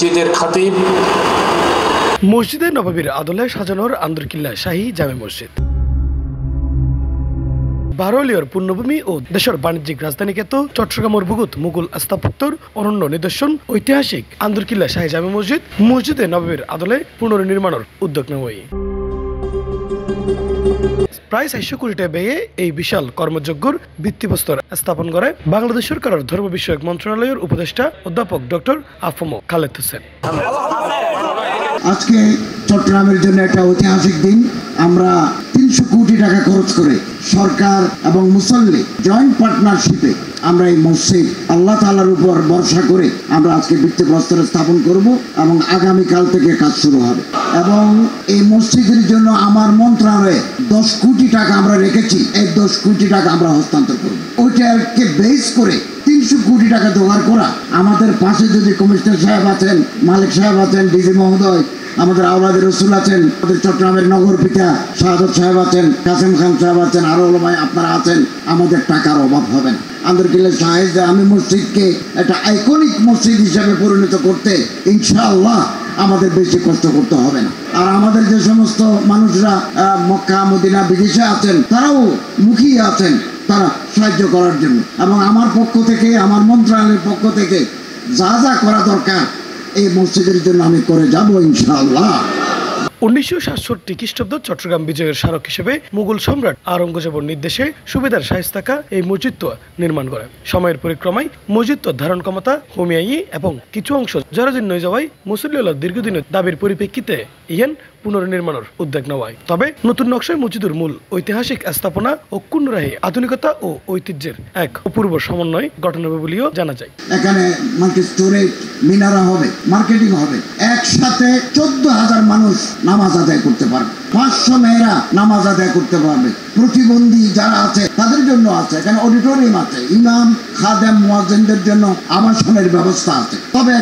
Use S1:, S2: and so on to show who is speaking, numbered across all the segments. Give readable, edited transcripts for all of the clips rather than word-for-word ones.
S1: মসজিদের খতিব।
S2: মসজিদে নববীর আদলে সাজানোর আন্দরকিল্লা শাহী জামে মসজিদ। বারোলিয়ার পূর্ণভূমি ও দেশের বাণিজ্যিক রাজধানী খ্যাত চট্টগ্রামের বুগুত মুঘল স্থাপত্যর অনন্য নিদর্শন ঐতিহাসিক আন্দরকিল্লা শাহী জামে মসজিদ মসজিদে নববীর আদলে পুনর্নির্মাণের উদ্যোগ নেওয়া। প্রায় 400 কোটি টাকা ব্যয়ে এই বিশাল কর্মযজ্ঞর ভিত্তিপ্রস্তর স্থাপন করে বাংলাদেশ সরকারের ধর্ম বিষয়ক মন্ত্রণালয়ের উপদেষ্টা অধ্যাপক ডক্টর আফম খালেদ হোসেন।
S3: আজকে চট্টগ্রামের জন্য একটা ঐতিহাসিক দিন। আমরা 300 কোটি টাকা খরচ করে সরকার এবং মুসল্লি জয়েন্ট পার্টনারশিপে আমরা এই মসজিদ আল্লাহ তাআলার উপর ভরসা করে আমরা আজকে ভিত্তিপ্রস্তর স্থাপন করব এবং আগামীকাল থেকে কাজ শুরু হবে। এবং এই মসজিদের জন্য আমার মন্ত্রণালয়ে 10 কোটি টাকা আমরা রেখেছি। এই 10 কোটি টাকা আমরা হস্তান্তর করব। ওইটাকে বেস করে 300 কোটি টাকা জোগাড় করা। আমাদের পাশে যদি কমিশনার সাহেব আছেন, মালিক সাহেব আছেন, ডিজি মহোদয়, আমাদের আওলাদ রসুল আছেন, আমাদের চট্টগ্রামের নগর পিতা শাহাদত সাহেব আছেন, কাসেম খান সাহেব আছেন, আরো ওলামায়ে আপনারা আছেন, আমাদের টাকার অভাব হবে না। আন্দরকিল্লা শাহী জামে মসজিদকে একটা আইকনিক মসজিদ হিসাবে পরিণত করতে ইনশাআল্লাহ আমাদের বেশি কষ্ট করতে হবে না। আর আমাদের যে সমস্ত মানুষরা মক্কা মদিনা বিদেশে আছেন তারাও মুখিয়ে আছেন তারা সাহায্য করার জন্য। এবং আমার পক্ষ থেকে, আমার মন্ত্রণালয়ের পক্ষ থেকে যা যা করা দরকার এই মসজিদের জন্য আমি করে যাব ইনশাআল্লাহ।
S2: 1967 খ্রিস্টাব্দ চট্টগ্রাম বিজয়ের স্মারক হিসেবে মুঘল সম্রাট আওরঙ্গজেবের নির্দেশে সুবেদার শায়েস্তা এই মসজিদ নির্মাণ করে। সময়ের পরিক্রমায় মসজিদ ধারণ ক্ষমতা কমিয়ে এবং কিছু অংশ জরাজীর্ণ হয়ে যাওয়ায় মুসল্লিরা দীর্ঘদিনের দাবির পরিপ্রেক্ষিতে ইহেন পুনর্নির্মাণের উদ্যোগ নেওয়া হয়। তবে নতুন নকশায় মসজিদের মূল ঐতিহাসিক স্থাপনা অক্ষুণ্ণ রাহে আধুনিকতা ও ঐতিহ্যের এক অপূর্ব সমন্বয় গঠন হবে বলেও জানা যায়।
S3: এখানে মাল্টি স্টোরেজ মিনারা হবে, মার্কেটিং হবে, একসাথে 14,000 মানুষ নামাজ আদায় করতে পারবে, 500 মেয়েরা নামাজ আদায় করতে পারবে। প্রতিবন্ধী যারা আছে তাদের জন্য আছে, এখানে অডিটোরিয়াম আছে, ইমাম খাদেম মুয়াজ্জিনদের জন্য আবাসনের ব্যবস্থা আছে। তবে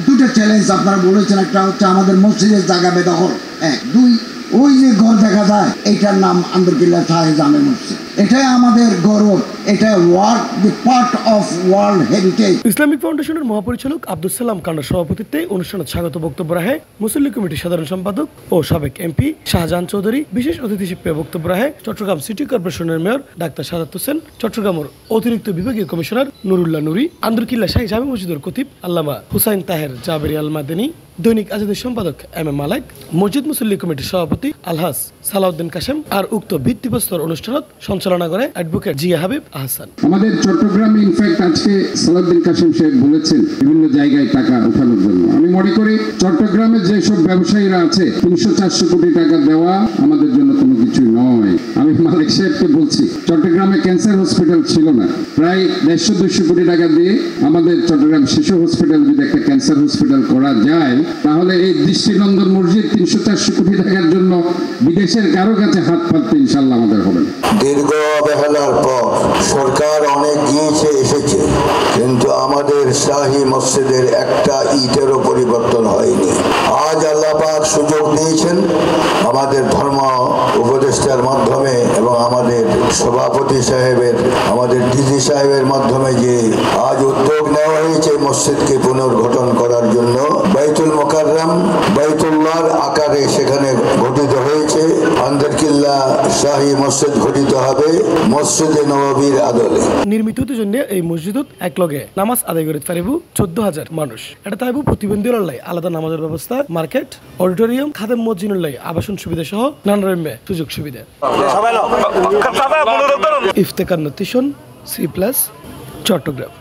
S3: দুটো চ্যালেঞ্জ আপনারা বলেছেন, একটা হচ্ছে আমাদের মসজিদের জায়গা বেদখল, 1, 2 ওই যে ঘর দেখা যায় এটার নাম আন্দরকিল্লা শাহী জামে মসজিদ। এটাই আমাদের গৌরব, এটা part of world heritage.
S2: Islamic ফাউন্ডেশনের মহাপরিচালক আব্দুল সালাম কান্ডার সভাপতিত্বে অনুষ্ঠানে স্বাগত বক্তব্য রাখে মুসল্লি কমিটির সাধারণ সম্পাদক ও সাবেক এমপি শাহজাহান চৌধুরী। বিশেষ অতিথি হিসেবে বক্তব্য রাখে চট্টগ্রাম সিটি কর্পোরেশনের মেয়র ডাক্তার শাহাদাত হোসেন, চট্টগ্রামের অতিরিক্ত বিভাগীয় কমিশনার নুরুল্লাহ নুরি, আন্দরকিল্লা শাহী জামে মসজিদের খতিব আল্লামা হুসাইন তাহের জাবেরি আল মাদানী, দৈনিক আজাদের সম্পাদক এম এম মালিক, মসজিদ মুসল্লি কমিটির সভাপতি আলহাজ সালাউদ্দিন কাশেম। আর উক্ত ভিত্তিপ্রস্তর অনুষ্ঠানত সঞ্চালনা করে অ্যাডভোকেট জিয়া হাবিব আহসান।
S4: আমাদের চট্টগ্রামে ইনফ্যাক্ট আজকে সালাউদ্দিন কাশেম সাহেব বলেছেন বিভিন্ন জায়গায় টাকা ওঠানোর জন্য। আমি মনে করি চট্টগ্রামে যেসব ব্যবসায়ীরা আছে 300-400 কোটি টাকা দেওয়া আমাদের জন্য কোনো কিছু নয়। আমি মালিক সাহেবকে বলছি, চট্টগ্রামে ক্যান্সার হসপিটাল ছিল না, প্রায় 150-200 কোটি টাকা দিয়ে আমাদের চট্টগ্রাম শিশু হসপিটাল যদি একটা ক্যান্সার হসপিটাল করা যায়, তাহলে এই দৃষ্টিনন্দন মসজিদ 300-400 কোটি টাকার জন্য বিদেশের কারো কাছে হাত পাততে ইনশাল্লাহ আমাদের হবে না।
S5: দীর্ঘ অবহেলার পর সরকার অনেক গিয়েছে এসেছে, কিন্তু আমাদের শাহী মসজিদের একটা ইটেরও পরিবর্তন হয়নি। আজ আল্লাহ পাক সুযোগ দিয়েছেন আমাদের ধর্ম উপদেষ্টার মাধ্যমে এবং আমাদের সভাপতি সাহেবের, আমাদের ডিজি সাহেবের মাধ্যমে যে আজ উদ্যোগ নেওয়া হয়েছে মসজিদকে পুনর্গঠন করার জন্য। বাইতুল মুকাররম বাইতুল্লাহর আকারে সেখানে গঠিত হয়েছে, আন্দরকিল্লা শাহী মসজিদ গঠিত হবে মসজিদে নববীর আদলে।
S2: নির্মিত জন্য এই মসজিদত একলগে নামাজ আদায় করে পারিব 14,000 মানুষ। এটা তাইব প্রতিবন্ধীর লাই আলাদা নামাজের ব্যবস্থা, মার্কেট, অডিটোরিয়াম, খাদেম মসজিদের লাই আবাসন সুবিধা সহ নানা রকমের সুযোগ সুবিধা। ইফতেখার নতিশন C+ চট্টগ্রাম।